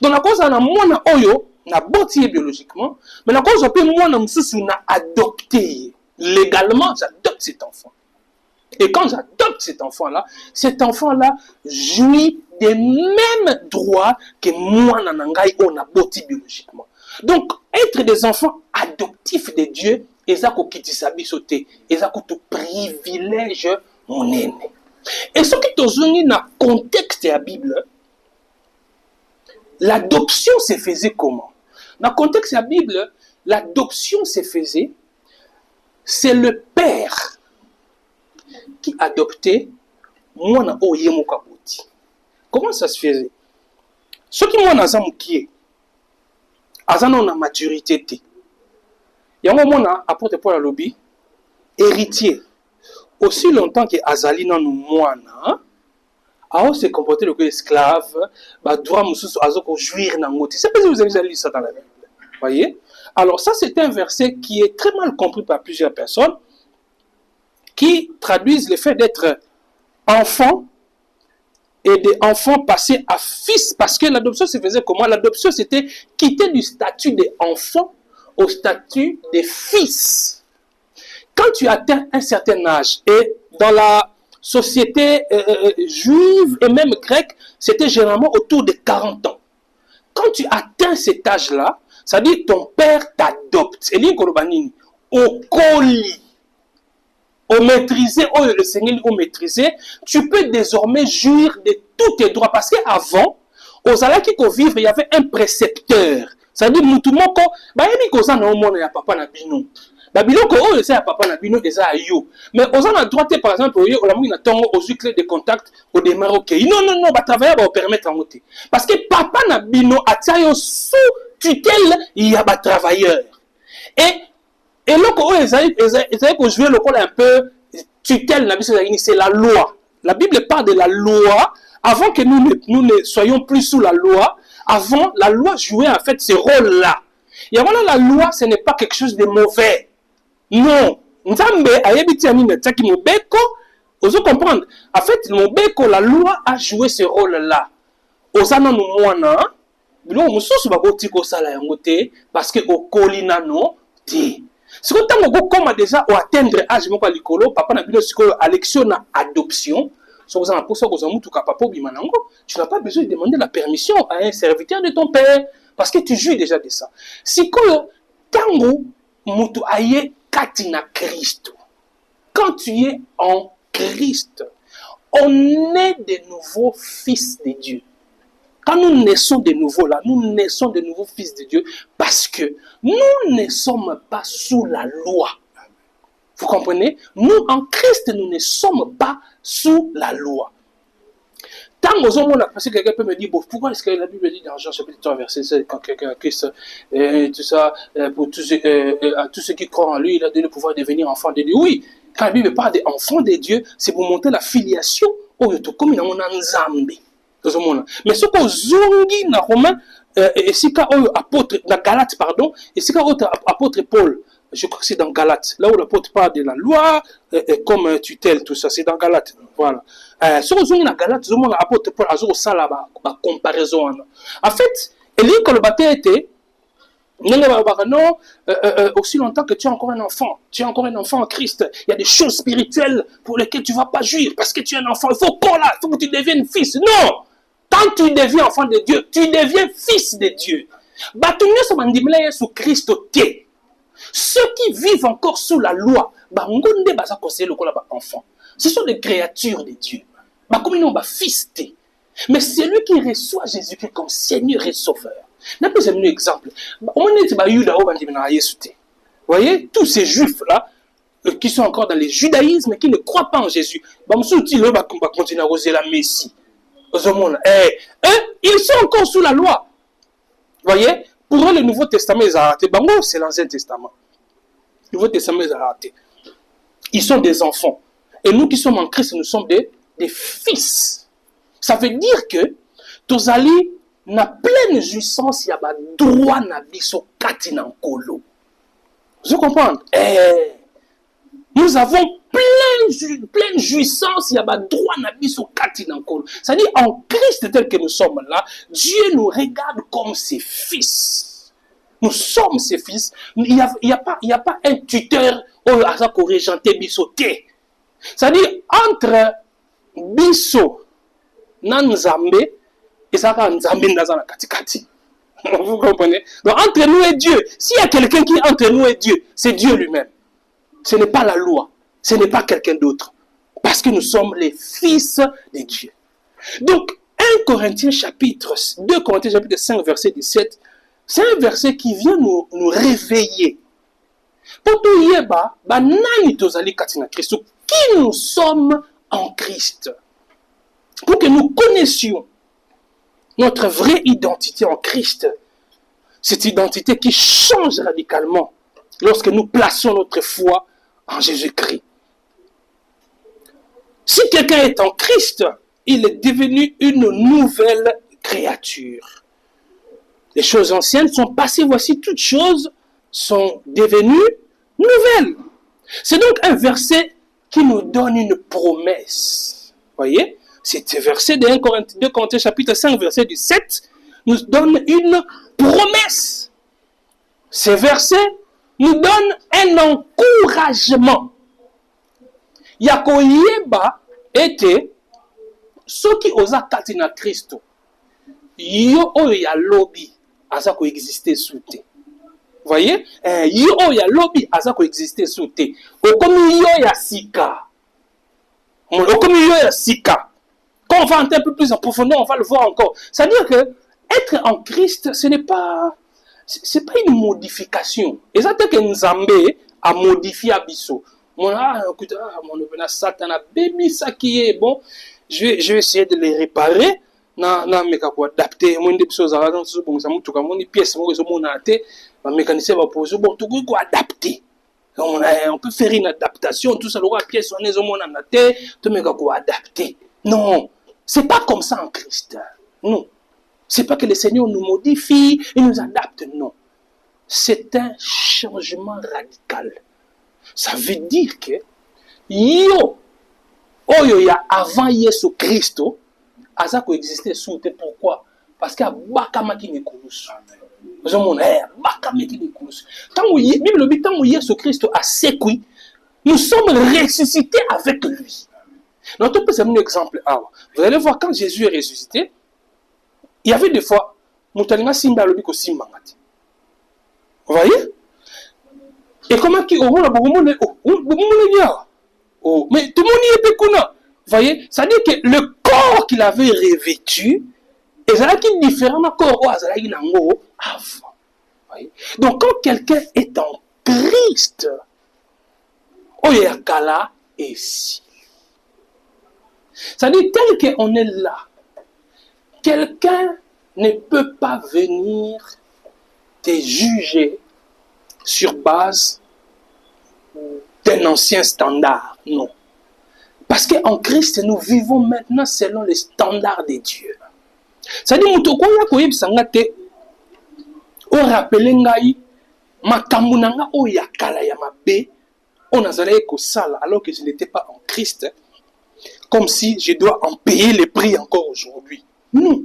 Speaker 1: Donc la cause, moi, oyo, na bâti biologiquement, mais la cause, moi, na adopté légalement, j'adopte cet enfant. Et quand j'adopte cet enfant-là jouit des mêmes droits que moi, nanangai, on a bâti biologiquement. Donc, être des enfants adoptifs de Dieu, ezako kitisabi sauté, ezako tout privilège mon aîné. Et ce qui est dans le contexte de la Bible, l'adoption se faisait comment? Dans le contexte de la Bible, l'adoption se faisait, c'est le père qui adoptait mwana oye mokaboti. Comment ça se faisait? Ce qui mwana zamukie, azana na maturité te. Yango mwana apporte pour la lobby, héritier. Aussi longtemps que Azali nan mwana, a se comporter comme esclave, ba droit mususu azoko jouir na ngoti. C'est pas si vous avez déjà lu ça dans la Bible. Voyez? Alors ça c'est un verset qui est très mal compris par plusieurs personnes qui traduisent le fait d'être enfant et d'enfant passé à fils, parce que l'adoption se faisait comment? L'adoption c'était quitter du statut d'enfant au statut de fils. Quand tu atteins un certain âge, et dans la société juive et même grecque, c'était généralement autour de 40 ans. Quand tu atteins cet âge-là, ça dit ton père t'adopte. Et l'Inkorbanini, au colis, au maîtrisé, le Seigneur au maîtrisé, tu peux désormais jouir de tous tes droits. Parce qu'avant, aux Alaki qui vivre, il y avait un précepteur. Ça dit, Moutoumoko, bah, il y a des gens qui papa na bino. Babiloko, oh, c'est papa na bino, c'est yo. Mais aux a droit, par exemple, au lamour, il a aux clés de contact, au démarre, ok. Non, bah, travailler va permettre en monter. Parce que papa na bino, a taillé sous tutelle, il y a des travailleurs. Et là, quand je vais le col un peu, tutelle, c'est la loi. La Bible parle de la loi. Avant que nous ne soyons plus sous la loi, avant, la loi jouait en fait ce rôle-là. Et voilà, la loi, ce n'est pas quelque chose de mauvais. Non. Nzambe ayebiti amine tsaki mobeko, ozo comprendre. En fait, mobeko, la loi a joué ce rôle-là. Ozana no mwana, bilo mususu bakoti ko sala yango te parce que okolina no te. Ce que tango ko koma déjà au atteindre âge moko likolo, papa na bilo siko élection na adoption, tu n'as pas besoin de demander la permission à un serviteur de ton père, parce que tu jouis déjà de ça. Si tango mutu aye katina Christ, quand tu es en Christ, on est de nouveaux fils de Dieu. Quand nous naissons de nouveau là, nous naissons de nouveaux fils de Dieu parce que nous ne sommes pas sous la loi. Vous comprenez? Nous, en Christ, nous ne sommes pas sous la loi. Tant aux hommes, parce que quelqu'un peut me dire, bon, pourquoi est-ce que la Bible dit dans Jean chapitre 3, verset 7, quand quelqu'un a Christ, tout ça, pour tous ceux qui croient en lui, il a donné le pouvoir de devenir enfant de Dieu. Oui, quand la Bible parle d'enfant de Dieu, c'est pour montrer la filiation au comme il y a un Nzambe. Mais ce que zongi na Romain, et si apôtre, dans Galate, pardon, et si apôtre Paul, je crois que c'est dans Galate, là où l'apôtre parle de la loi, comme tutelle, tout ça, c'est dans Galate. Voilà. Ce que zongi na Galate, l'apôtre Paul a ça là, la comparaison. En fait, il dit que le baptême était, non, aussi longtemps que tu es encore un enfant, tu es encore un enfant en Christ, il y a des choses spirituelles pour lesquelles tu ne vas pas jouir, parce que tu es un enfant, il faut que tu deviennes fils. Non! Quand tu deviens enfant de Dieu, tu deviens fils de Dieu. Ceux qui vivent encore sous la loi, ce sont des créatures de Dieu. Mais celui qui reçoit Jésus-Christ comme Seigneur et Sauveur. N'a pas un exemple. Vous voyez, tous ces juifs-là, qui sont encore dans le judaïsme et qui ne croient pas en Jésus, ils vont continuer à oser la Messie. Ils sont encore sous la loi. Vous voyez, pour eux, le Nouveau Testament, ils ont raté. C'est l'Ancien Testament. Le Nouveau Testament, ils ont raté. Ils sont des enfants. Et nous qui sommes en Christ, nous sommes des fils. Ça veut dire que Tozali n'a pleine jouissance, il y a droit na biso katina nkolo. Vous comprenez? Nous avons pleine jouissance, il y a droit na biso katina nkolo. C'est-à-dire, en Christ tel que nous sommes là, Dieu nous regarde comme ses fils. Nous sommes ses fils. Il n'y a pas un tuteur qui régenté biso te. C'est-à-dire, entre biso nanzambe, et ça va nzambe nazana katikati. Vous comprenez? Donc, entre nous et Dieu, s'il y a quelqu'un qui est entre nous et Dieu, c'est Dieu lui-même. Ce n'est pas la loi. Ce n'est pas quelqu'un d'autre. Parce que nous sommes les fils de Dieu. Donc, 2 Corinthiens chapitre 5, verset 17, c'est un verset qui vient nous réveiller. Pour tout yeba, nani tozali katina Christ, qui nous sommes en Christ. Pour que nous connaissions notre vraie identité en Christ. Cette identité qui change radicalement lorsque nous plaçons notre foi en Jésus-Christ. Si quelqu'un est en Christ, il est devenu une nouvelle créature. Les choses anciennes sont passées, voici toutes choses sont devenues nouvelles. C'est donc un verset qui nous donne une promesse. Voyez, c'est ce verset de 2 Corinthiens chapitre 5, verset 17, nous donne une promesse. Ce verset nous donne un encouragement. Yakoyeba était ceux qui osent katina Christo. Yo oya lobby asa ko exister sous te. Voyez? Yo oya lobby asa ko exister sous te. Okomi yo ya sika. Okomi yo ya sika. Quand on va entrer un peu plus en profondeur, on va le voir encore. C'est-à-dire que être en Christ, ce n'est pas une modification. Et ça que Nzambe a modifié Abisso. Mon Satan a béni ça qui est bon. Je vais essayer de les réparer. Mais quand adapter, mon des choses à bon ça tout comme on pièce mon mécanicien va poser bon tout quoi adapter. On peut faire une adaptation, tout ça le pièce on est au monde en terre, tout mais quoi adapter. Non, c'est pas comme ça en Christ. Non. C'est pas que le Seigneur nous modifie et nous adapte, non. C'est un changement radical. Ça veut dire que yo ya avant Yesu Christo asa ko exister sous te. Pourquoi? Parce que bakama ki ne kulus. Vous avez bakama ki ne kulus. Tant Bible dit tant Yesu Christo a sécuit, nous sommes ressuscités avec lui. Donc, on peut donner un exemple. Vous allez voir, quand Jésus est ressuscité, il y avait des fois, Moutalinga Simba Lobiko Simba. Vous voyez? Et comment qui mais tout le monde y était connu. Vous voyez? Ça veut dire que le corps qu'il avait revêtu, et ça qui est différent du corps avant. Donc quand quelqu'un est en Christ, Oyakala est ici. Ça veut dire tel qu'on est là, quelqu'un ne peut pas venir te juger sur base d'un ancien standard. Non. Parce qu'en Christ, nous vivons maintenant selon les standards de Dieu. Ça dit, on rappelle ngai makambo nanga o yakala ya mabe on azalaki kosala alors que je n'étais pas en Christ, comme si je dois en payer le prix encore aujourd'hui. Non.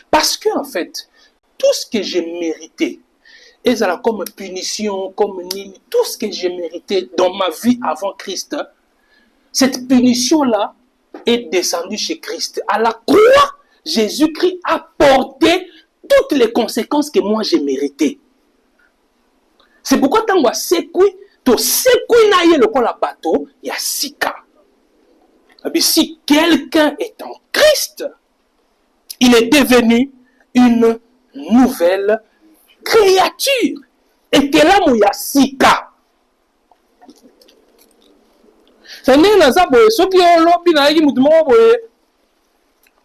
Speaker 1: Parce que en fait, tout ce que j'ai mérité, et ça comme punition, comme nini, tout ce que j'ai mérité dans ma vie avant Christ, cette punition-là est descendue chez Christ. À la croix, Jésus-Christ a porté toutes les conséquences que moi j'ai méritées. C'est pourquoi tant que to sekui na ye le la bateau, il y a sika. Mais si quelqu'un est en Christ, il est devenu une nouvelle créature. Et que là, il y a sika. C'est ceux qui ont lobby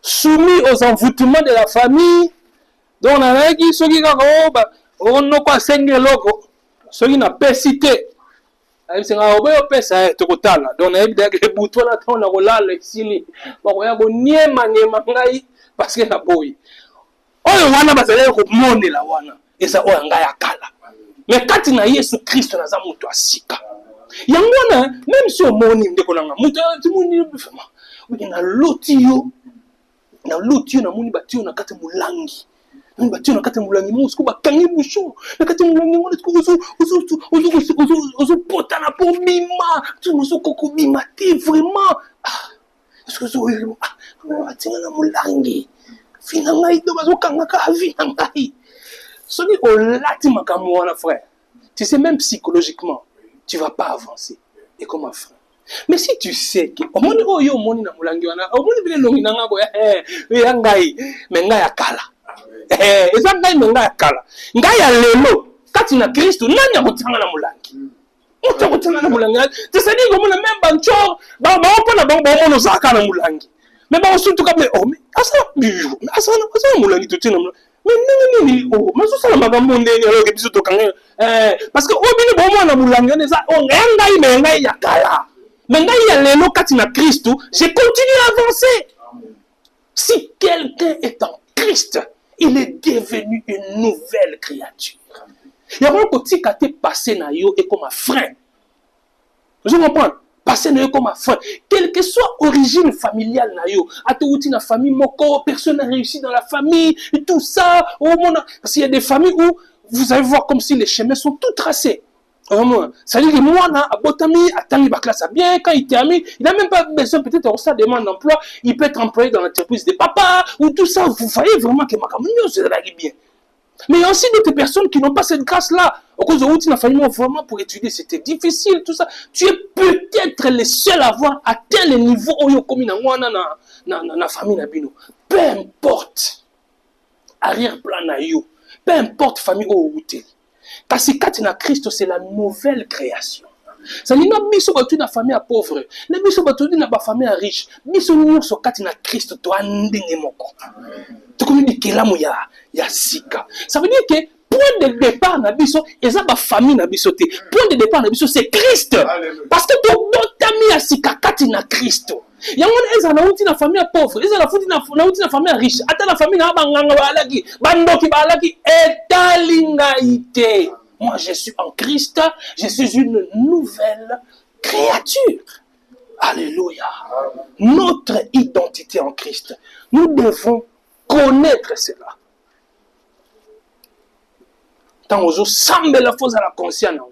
Speaker 1: soumis aux envoûtements de la famille. Donc, on a dit ceux qui ont pas saigné logo, ceux qui n'ont pas cité. C'est un peu pesa tokotala. Donc, on a dit que les boutons là, on a relâché ici. Bon, on a dit parce que la boy. Oh, on a basé au monde là, wana. Et ça, on a kala. Mais quand il y a Jésus Christ, on a zamuto asika. Yangona, même si on moni ndekolanga, muto timuni bifema. Oui, na lotio na muni batio na kate mulangi. Muni batio na kate mulangi musu ko bakangi busho. Na kate mulangi ngone ko ozo potana po bima. Tu musu koko bima te vraiment. Est-ce que zo atinga na mulangi. Fina ngai do bazo kanga ka vi ngai. Soni o lati makamu wana frère. Tu sais même psychologiquement tu ne vas pas avancer. Et comme un frère. Mais si tu sais que au monde où yo moni na mulangi wana, au monde bile longi na ngabo ngai menga ya kala. Eza ngai menga ya kala. Ngai ya lelo kati na Kristo nani akutanga na mulangi. Uta kutanga na mulangi. Tu sais dire comme même bancho ba opona ba mono zaka na mulangi. Mais ba surtout comme mais asa bijo. Asa mulangi to tina mulangi. Mais non, mais ça m'a pas monté alors que biso to kanga. Parce que obini bon na mulangi on eza on ngai menga ya kala. Maintenant il y a lelo kati na Kristo, je continue à avancer. Si quelqu'un est en Christ, il est devenu une nouvelle créature. Il y a un petit qui passé na yo et comme un frère. Vous comprenez? Passer na yo comme un frère. Quelle que soit origine familiale na yo, atouti na famille moko, personne n'a réussi dans la famille et tout ça. Parce qu'il y a des familles où vous allez voir comme si les chemins sont tout tracés. Ça veut dire que moi, à Botami, à Tangi Baklas, bien, quand il termine, il n'a même pas besoin peut-être de ça demande d'emploi, il peut être employé dans l'entreprise des papas, ou tout ça, vous voyez vraiment que ma communion se règle bien. Mais il y a aussi d'autres personnes qui n'ont pas cette grâce-là. À cause de où tu n'as fallu vraiment pour étudier, c'était difficile, tout ça. Tu es peut-être le seul à avoir atteint le niveau où il y a na famille Nabino. Peu importe, arrière-plan na yo, peu importe famille où tu es. Parce que quand tu as Christ, c'est la nouvelle création. Ça dit, non, biso batu na famille pauvre, na biso batu na ba famille riche, biso nyonso quand tu as Christ, toi ndenge moko. Tu connais ni kelamu ya sika. Ça veut dire que point de départ na biso, eza ba famille na biso te. Point de départ na biso c'est Christ. Parce que tu as mis sika quand tu as Christ. Yango eza na uti na famille pauvre, eza na futi na uti na famille riche, ata na famille na banganga balaki, bandoki balaki etalingaite. Moi je suis en Christ, je suis une nouvelle créature. Alléluia. Notre identité en Christ, nous devons connaître cela. Tant aux semble la fausse à la conscience.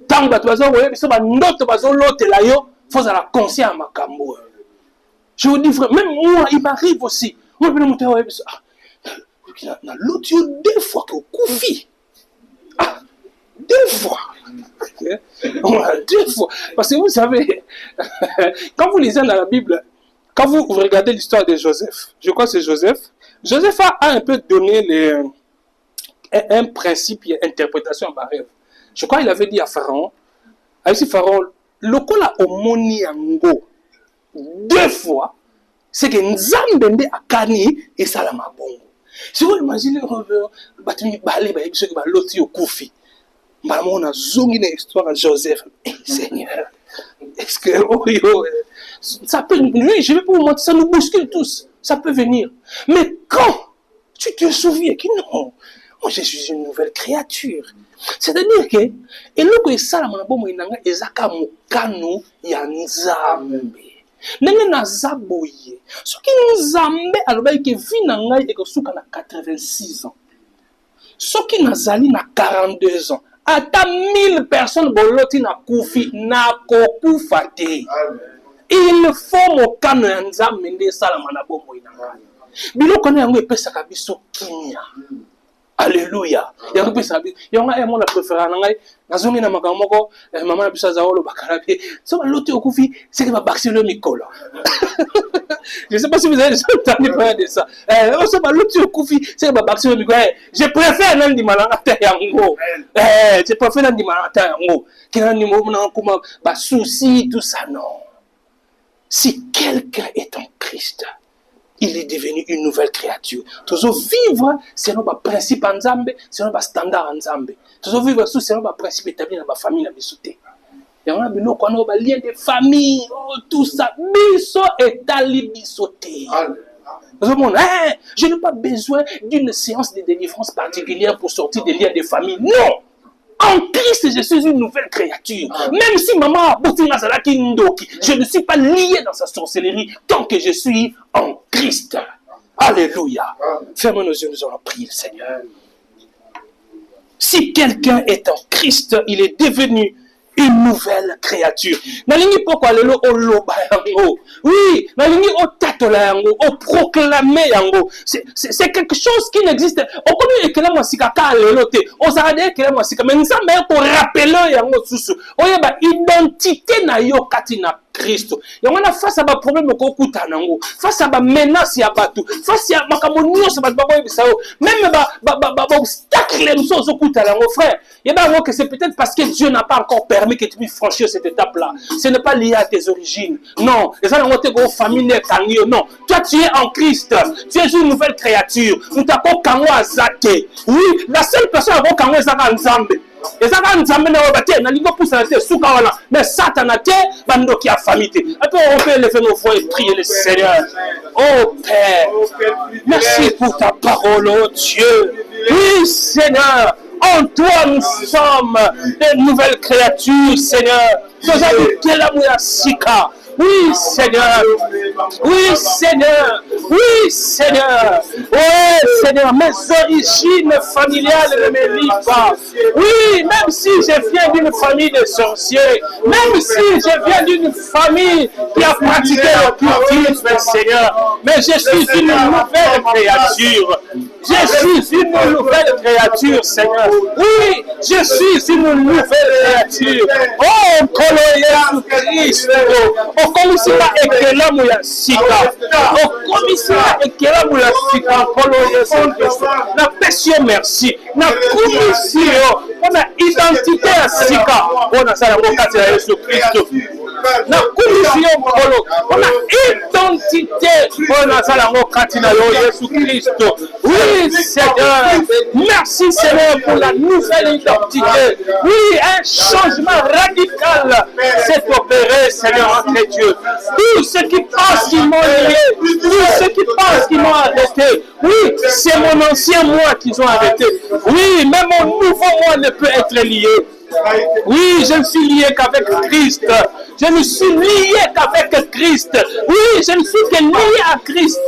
Speaker 1: Tant que tu vas voir, biso ba ndoto bazo lote la yo. faut avoir conscience à ma cambo. Je vous dis, frère, même moi, il m'arrive aussi. Moi, je me dis, l'autre, deux fois que Koufi. Ah, 2 fois. Deux fois. Parce que vous savez, quand vous lisez dans la Bible, quand vous regardez l'histoire de Joseph, je crois que c'est Joseph, Joseph a un peu donné un principe et interprétation à ma rêve. Je crois qu'il avait dit à Pharaon, Pharaon, le kola omoni yango 2 fois, c'est que Nzambende akani et salama bongo. Si vous imaginez, batumi balé ba ebiso ba loti okufi. Maman on a zongi une histoire à Joseph. Seigneur, est-ce que ça peut, oui, je vais pas vous mentir, ça nous bouscule tous, ça peut venir. Mais quand tu te souviens que non, moi je suis une nouvelle créature. C'est-à-dire que et loko esala mona bomo inanga ezaka mokano ya Nzambe. Nenge naza boye. Soki Nzambe alobaki ke vi na ngai ekosuka na 86 ans. Soki nazali na 42 ans. Ata 1000 personnes boloti na kufi na kokufa te. Il faut mokano ya Nzambe nde esala na bomo inanga. Biloko na yango epesaka biso kimia. Alléluia. Il y a un préféré. Nazongi na makamoko maman na bisa zaolo bakarabi. So l'autre au kufi, c'est que va baxer le micolo. Je ne sais pas si vous avez entendu parler de ça. So l'autre au kufi, c'est que va baxer le micolo. Je préfère nandi malangata yango. Je préfère nandi malangata yango. Qui nandi mo kuma ba souci tout ça non. Si quelqu'un est en Christ, il est devenu une nouvelle créature. Toujours vivre selon le principe en Nzambe, selon le standard en Nzambe. Toujours vivre selon le principe établi dans la famille, dans la bisoté. Il y a un lien de famille, tout ça. Biso est ali bisoté. Je n'ai pas besoin d'une séance de délivrance particulière pour sortir des liens de famille. Non! En Christ, je suis une nouvelle créature. Même si maman je ne suis pas lié dans sa sorcellerie tant que je suis en Christ. Alléluia. Fermons nos yeux, nous allons prier le Seigneur. Si quelqu'un est en Christ, il est devenu une nouvelle créature. Nalingi pourquoi le oloba yango. Oui, nalingi o tatola yango, o proclamer yango. C'est quelque chose qui n'existe. On connaît que la musique ka lelote. On s'arrête que la musique mais ça mais pour rappeler yango susu. Oye ba identité na yo katina Christ. Yango na face à ba problème ko kuta nango. Face à ba menace ya batu. Face à makamonio sa ba boy bisao. Même ba obstacle mso zo kuta nango frère. Et ben que c'est peut-être parce que Dieu n'a pas encore permis que tu puisses franchir cette étape-là. Ce n'est pas lié à tes origines. Non. Non. Toi, tu es en Christ. Tu es une nouvelle créature. Oui, la seule personne à voir est Nzambe. Mais Satan a été qui a famille. Après, on peut lever nos voix et prier le Seigneur. Oh Père, merci pour ta parole, oh Dieu. Oui, Seigneur. En toi, nous sommes des nouvelles créatures, Seigneur. Oui, Seigneur. Oui, Seigneur. Oui, Seigneur. Oui, Seigneur. Mes origines familiales ne me lient pas. Oui, même si je viens d'une famille de sorciers, même si je viens d'une famille qui a pratiqué l'occultisme, Seigneur, mais je suis une nouvelle créature. Je suis une nouvelle créature, Seigneur. Oui, je suis une nouvelle créature. Oh, Kolo Yesu Christ. Oh, komisika ekela mu ya sika. Oh, komisika ekela mu ya sika. Kolo Yesu Christ. Na pesi merci. Na komisio. On a identité à sika. On a ça la kati ya Yesu Christ. Na komisio kolo. On a identité. On a ça la kati na Yesu Christ. Oui, Seigneur. Merci, Seigneur, pour la nouvelle identité. Oui, un changement radical s'est opéré, Seigneur, entre Dieu. Tous ceux qui pensent qu'ils m'ont lié, tous ceux qui pensent qu'ils m'ont arrêté, oui, c'est mon ancien moi qu'ils ont arrêté. Oui, même mon nouveau moi ne peut être lié. Oui, je me suis lié qu'avec Christ. Je me suis lié qu'avec Christ. Oui, je ne suis que lié à Christ.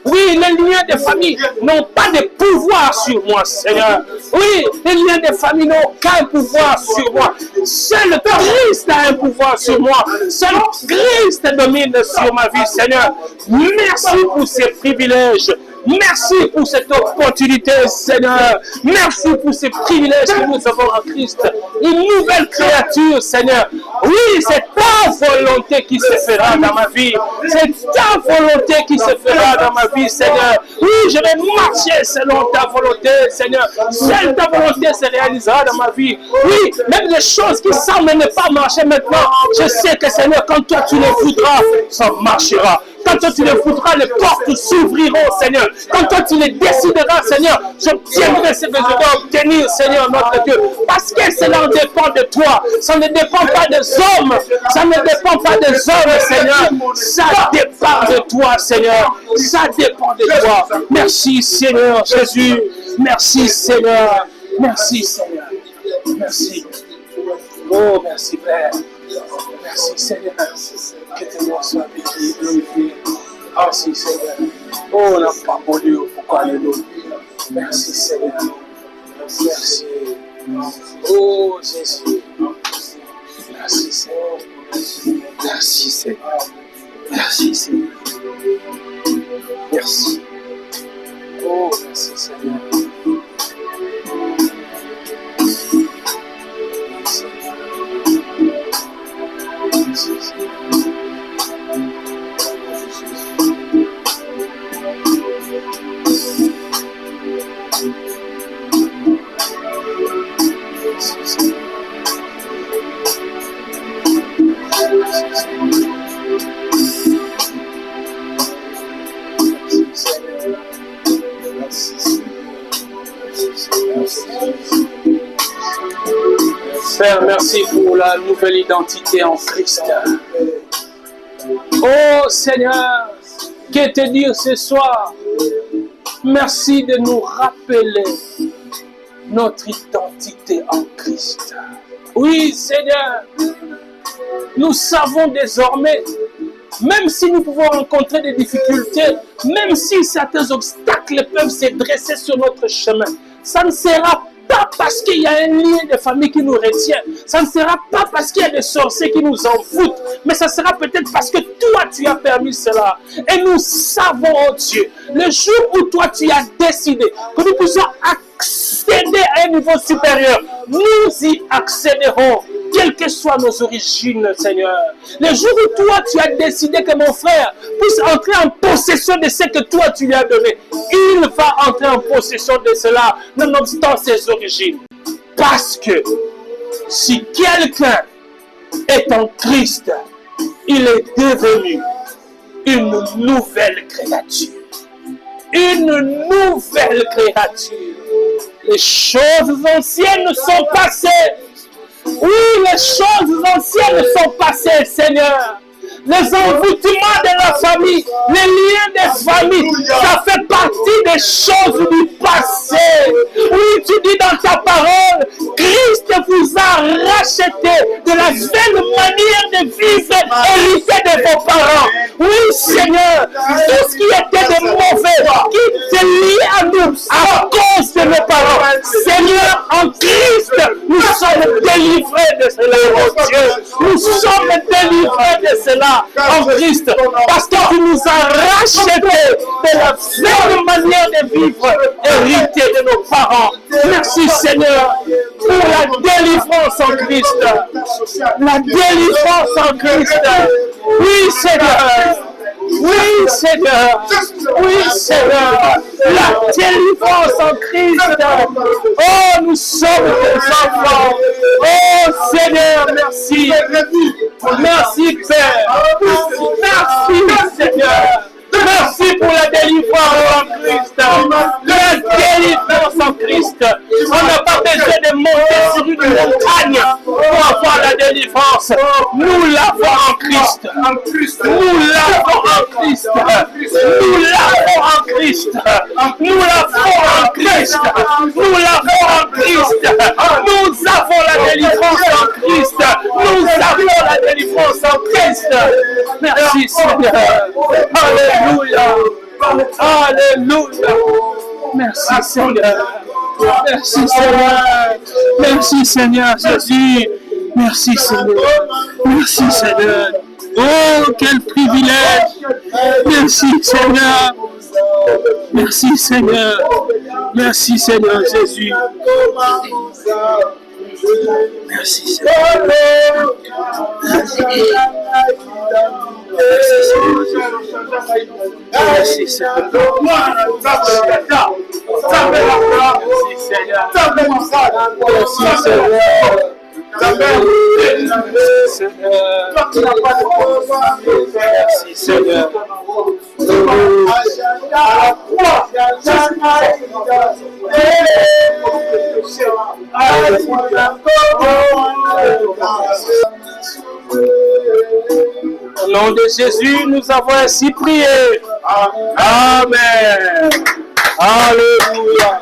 Speaker 1: Oui, les liens de famille n'ont pas de pouvoir sur moi, Seigneur. Oui, les liens de famille n'ont aucun pouvoir sur moi. Seul Christ a un pouvoir sur moi. Seul Christ domine sur ma vie, Seigneur. Merci pour ces privilèges. Merci pour cette opportunité, Seigneur. Merci pour ces privilèges que nous avons en Christ. Une nouvelle créature, Seigneur. Oui, c'est ta volonté qui se fera dans ma vie. C'est ta volonté qui se fera dans ma vie, Seigneur. Oui, je vais marcher selon ta volonté, Seigneur. Seule ta volonté se réalisera dans ma vie. Oui, même les choses qui semblent ne pas marcher maintenant, je sais que, Seigneur, quand toi tu les voudras, ça marchera. Quand toi tu les voudras, les portes s'ouvriront, Seigneur. Quand toi tu les décideras, Seigneur, j'obtiendrai ce que je dois obtenir, Seigneur, notre Dieu. Parce que cela dépend de toi. Ça ne dépend pas des hommes. Ça ne dépend pas des hommes, Seigneur. Ça dépend de toi, Seigneur. Ça dépend de toi. Merci, Seigneur Jésus. Merci, Seigneur. Merci, Seigneur. Merci. Oh, merci, Père. Merci, Seigneur. Que tes noms soient bénis, glorifiés. Merci, Seigneur. Oh, on n'a pas bon Dieu, pourquoi alléluia. Merci, Seigneur. Merci. Oh, Jésus. Merci, Seigneur. Merci, Seigneur. Merci, Seigneur. Merci. Oh, merci, Seigneur. Père, merci pour la nouvelle identité en Christ. Oh Seigneur, que te dire ce soir? Merci de nous rappeler notre identité en Christ. Oui Seigneur, nous savons désormais, même si nous pouvons rencontrer des difficultés, même si certains obstacles peuvent se dresser sur notre chemin, ça ne sera pas parce qu'il y a un lien de famille qui nous retient. Ça ne sera pas parce qu'il y a des sorciers qui nous envoûtent. Mais ça sera peut-être parce que toi, tu as permis cela. Et nous savons, oh Dieu, le jour où toi, tu as décidé que nous puissions accéder à un niveau supérieur, nous y accéderons. Quelles que soient nos origines, Seigneur. Le jour où toi, tu as décidé que mon frère puisse entrer en possession de ce que toi, tu lui as donné, il va entrer en possession de cela, nonobstant ses origines. Parce que si quelqu'un est en Christ, il est devenu une nouvelle créature. Une nouvelle créature. Les choses anciennes sont passées. Oui, les choses anciennes sont passées, Seigneur. Les envoûtements de la famille, les liens des familles, ça fait partie des choses du passé. Oui, tu dis dans ta parole, Christ vous a racheté de la vieille manière de vivre héritée de vos parents. Oui, Seigneur, tout ce qui était de mauvais, qui était lié à nous à cause de nos parents. Seigneur, en Christ, nous sommes délivrés de cela, oh Dieu. Nous sommes délivrés de cela en Christ, parce que tu nous as rachetés de la vieille manière de vivre héritée de nos parents. Merci Seigneur pour la délivrance en Christ. La délivrance en Christ. Oui Seigneur. Oui Seigneur. Oui Seigneur. La délivrance en Christ. Oh, nous sommes des enfants. Oh Seigneur, merci. Merci Père. Merci Seigneur. Merci pour la délivrance en Christ. La délivrance en Christ. On n'a pas besoin de monter sur une montagne pour avoir la délivrance. Nous l'avons en Christ. Nous l'avons en Christ. Nous l'avons en Christ. Nous l'avons en Christ. Nous l'avons en Christ. Nous avons la délivrance Alléluia. Merci Seigneur. Merci Seigneur. Merci Seigneur Jésus. Merci Seigneur. Merci Seigneur. Oh, quel privilège. Merci Seigneur. Merci Seigneur. Merci Seigneur Jésus. Merci Seigneur. Merci Seigneur. Merci Seigneur. Au nom de Jésus, nous avons ainsi prié. Amen. Alléluia.